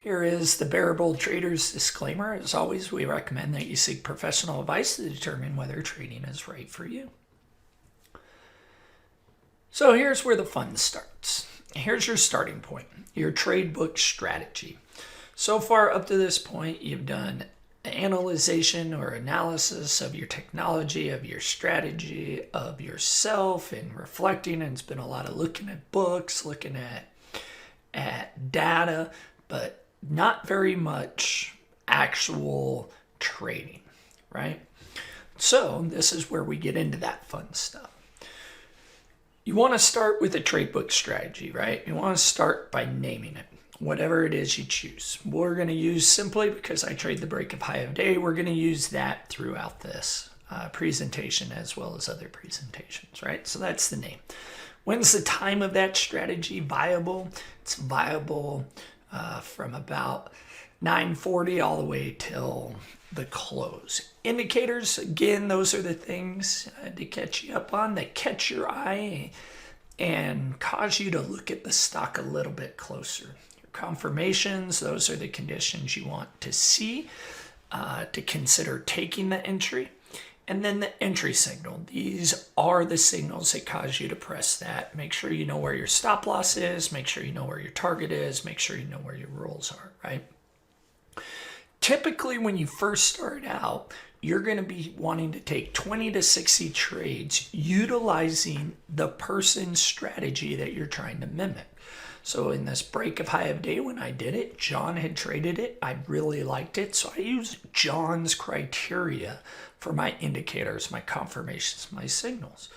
Here is the Bearable Trader's disclaimer. As always, we recommend that you seek professional advice to determine whether trading is right for you. So here's where the fun starts. Here's your starting point, your trade book strategy. So far up to this point, you've done analyzation or analysis of your technology, of your strategy, of yourself, and reflecting. And it's been a lot of looking at books, looking at data, but not very much actual trading, right? So this is where we get into that fun stuff. You want to start with a trade book strategy, right? You want to start by naming it, whatever it is you choose. We're going to use simply because I trade the break of high of day. We're going to use that throughout this presentation as well as other presentations, right? So that's the name. When's the time of that strategy viable? It's viable from about 9:40 all the way till the close. Indicators, again, those are the things to catch you up on, that catch your eye and cause you to look at the stock a little bit closer. Your confirmations, those are the conditions you want to see to consider taking the entry. And then the entry signal. These are the signals that cause you to press that. Make sure you know where your stop loss is. Make sure you know where your target is. Make sure you know where your rules are, right? Typically, when you first start out, you're going to be wanting to take 20 to 60 trades utilizing the person's strategy that you're trying to mimic. So in this break of high of day, when I did it, John had traded it. I really liked it. So I used John's criteria for my indicators, my confirmations, my signals.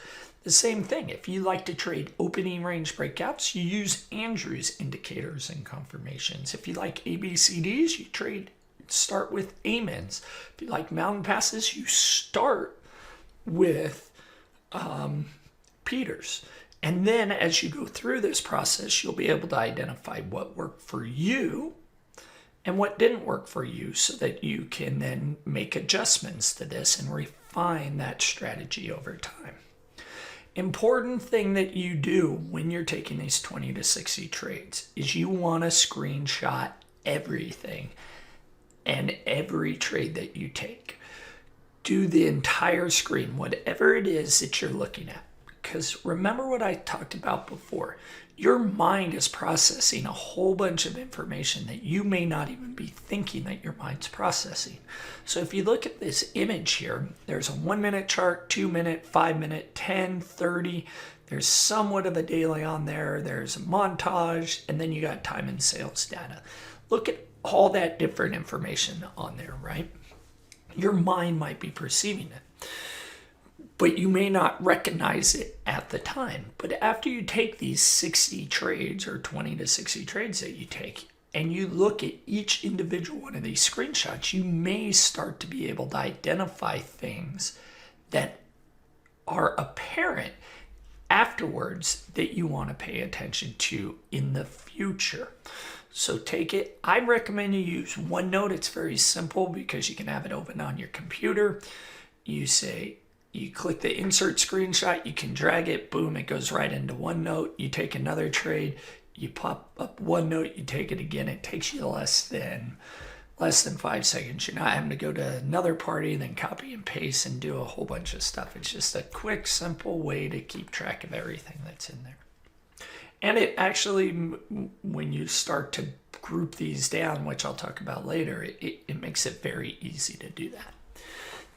The same thing. If you like to trade opening range breakouts, you use Andrew's indicators and confirmations. If you like ABCDs, you start with Amens. If you like mountain passes, you start with Peters. And then as you go through this process, you'll be able to identify what worked for you and what didn't work for you so that you can then make adjustments to this and refine that strategy over time. Important thing that you do when you're taking these 20 to 60 trades is you want to screenshot everything and every trade that you take. Do the entire screen, whatever it is that you're looking at. Because remember what I talked about before, your mind is processing a whole bunch of information that you may not even be thinking that your mind's processing. So if you look at this image here, there's a 1 minute chart, 2 minute, 5 minute, 10, 30. There's somewhat of a daily on there. There's a montage, and then you got time and sales data. Look at all that different information on there, right? Your mind might be perceiving it, but you may not recognize it at the time. But after you take these 60 trades or 20 to 60 trades that you take, and you look at each individual one of these screenshots, you may start to be able to identify things that are apparent afterwards that you want to pay attention to in the future. So take it. I recommend you use OneNote. It's very simple because you can have it open on your computer. You click the insert screenshot, you can drag it, boom, it goes right into OneNote. You take another trade, you pop up OneNote, you take it again. It takes you less than 5 seconds. You're not having to go to another party, then copy and paste and do a whole bunch of stuff. It's just a quick, simple way to keep track of everything that's in there. And it actually, when you start to group these down, which I'll talk about later, it makes it very easy to do that.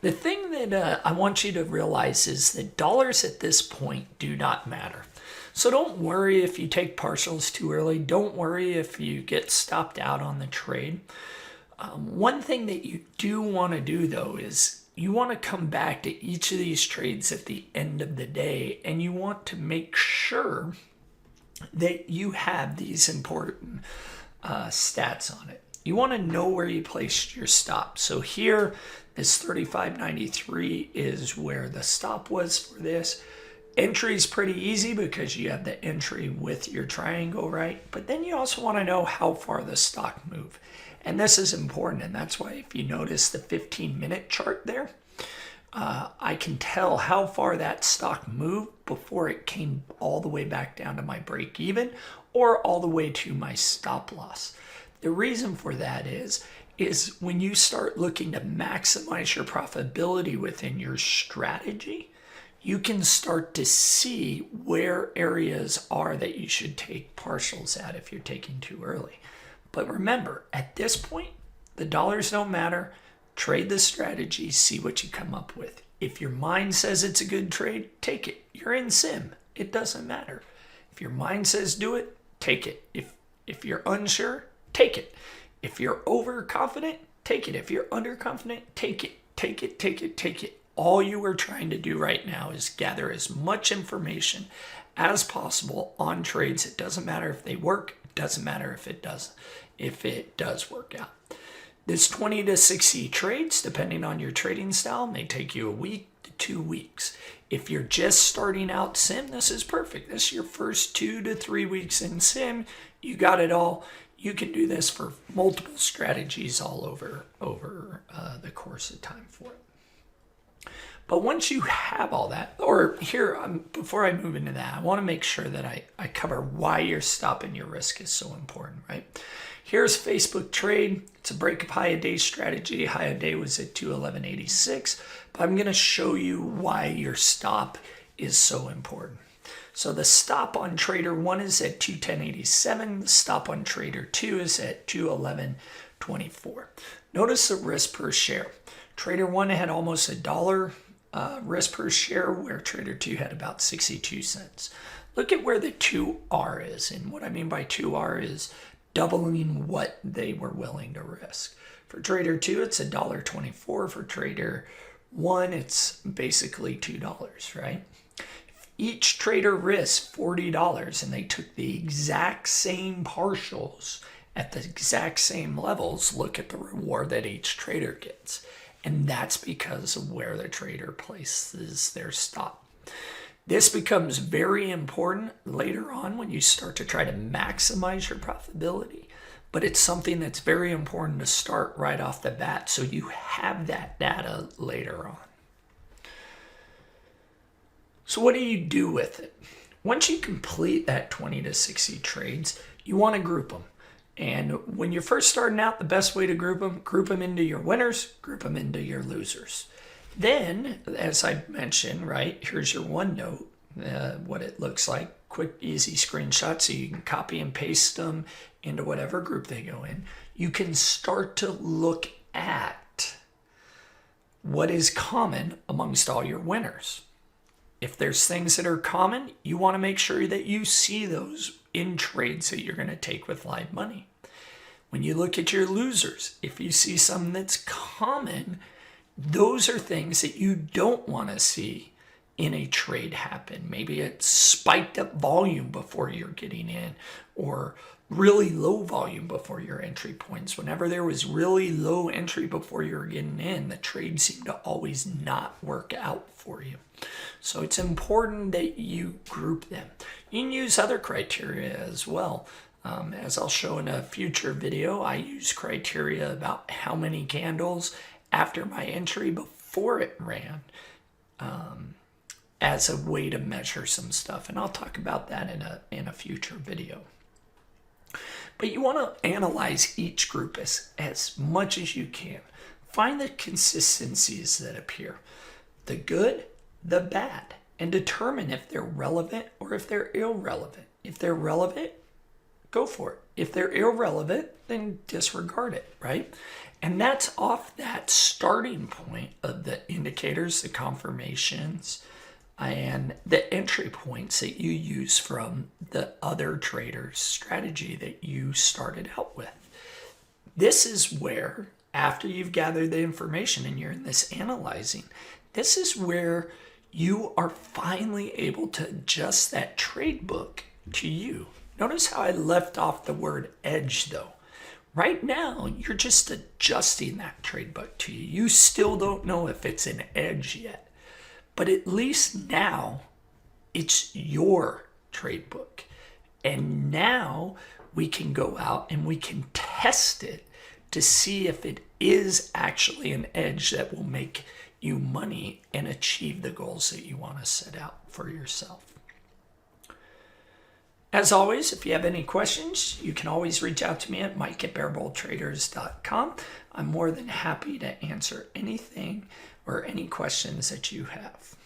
The thing that I want you to realize is that dollars at this point do not matter. So don't worry if you take partials too early. Don't worry if you get stopped out on the trade. One thing that you do want to do, though, is you want to come back to each of these trades at the end of the day, and you want to make sure that you have these important stats on it. You want to know where you placed your stop. So here, this 35.93 is where the stop was for this. Entry is pretty easy because you have the entry with your triangle, right? But then you also want to know how far the stock moved. And this is important, and that's why if you notice the 15-minute chart there, I can tell how far that stock moved before it came all the way back down to my break even or all the way to my stop loss. The reason for that is when you start looking to maximize your profitability within your strategy, you can start to see where areas are that you should take partials at if you're taking too early. But remember, at this point, the dollars don't matter. Trade the strategy, see what you come up with. If your mind says it's a good trade, take it. You're in sim. It doesn't matter. If your mind says do it, take it. If you're unsure, take it. If you're overconfident, take it. If you're underconfident, take it. Take it, take it, take it. All you are trying to do right now is gather as much information as possible on trades. It doesn't matter if they work. It doesn't matter if it does work out. This 20 to 60 trades, depending on your trading style, may take you a week to 2 weeks. If you're just starting out sim, this is perfect. This is your first 2 to 3 weeks in sim. You got it all. You can do this for multiple strategies all over the course of time for it. But once you have all that, or here, before I move into that, I want to make sure that I cover why your stop and your risk is so important, right? Here's Facebook trade. It's a break of high a day strategy. High a day was at 211.86, but I'm going to show you why your stop is so important. So the stop on trader 1 is at 210.87. The stop on trader 2 is at 211.24. Notice the risk per share. Trader 1 had almost $1 risk per share, where trader 2 had about 62 cents. Look at where the 2R is, and what I mean by 2R is doubling what they were willing to risk. For trader 2, it's $1.24. For trader 1, it's basically $2, right? If each trader risked $40 and they took the exact same partials at the exact same levels, look at the reward that each trader gets. And that's because of where the trader places their stop. This becomes very important later on when you start to try to maximize your profitability, but it's something that's very important to start right off the bat so you have that data later on. So what do you do with it? Once you complete that 20 to 60 trades, you want to group them. And when you're first starting out, the best way to group them into your winners, group them into your losers. Then, as I mentioned, right, here's your OneNote, what it looks like. Quick, easy screenshot so you can copy and paste them into whatever group they go in. You can start to look at what is common amongst all your winners. If there's things that are common, you want to make sure that you see those in trades that you're going to take with live money. When you look at your losers, if you see something that's common, those are things that you don't want to see in a trade happen. Maybe it's spiked up volume before you're getting in, or really low volume before your entry points. Whenever there was really low entry before you were getting in, the trade seemed to always not work out for you. So it's important that you group them. You can use other criteria as well. As I'll show in a future video, I use criteria about how many candles after my entry before it ran as a way to measure some stuff. And I'll talk about that in a future video. But you want to analyze each group as much as you can. Find the consistencies that appear, the good, the bad, and determine if they're relevant or if they're irrelevant. If they're relevant, go for it. If they're irrelevant, then disregard it, right? And that's off that starting point of the indicators, the confirmations, and the entry points that you use from the other trader's strategy that you started out with. This is where, after you've gathered the information and you're in this analyzing, this is where you are finally able to adjust that trade book to you. Notice how I left off the word edge though. Right now, you're just adjusting that trade book to you. You still don't know if it's an edge yet, but at least now it's your trade book. And now we can go out and we can test it to see if it is actually an edge that will make you money and achieve the goals that you want to set out for yourself. As always, if you have any questions, you can always reach out to me at mike@bearbulltraders.com. I'm more than happy to answer anything or any questions that you have.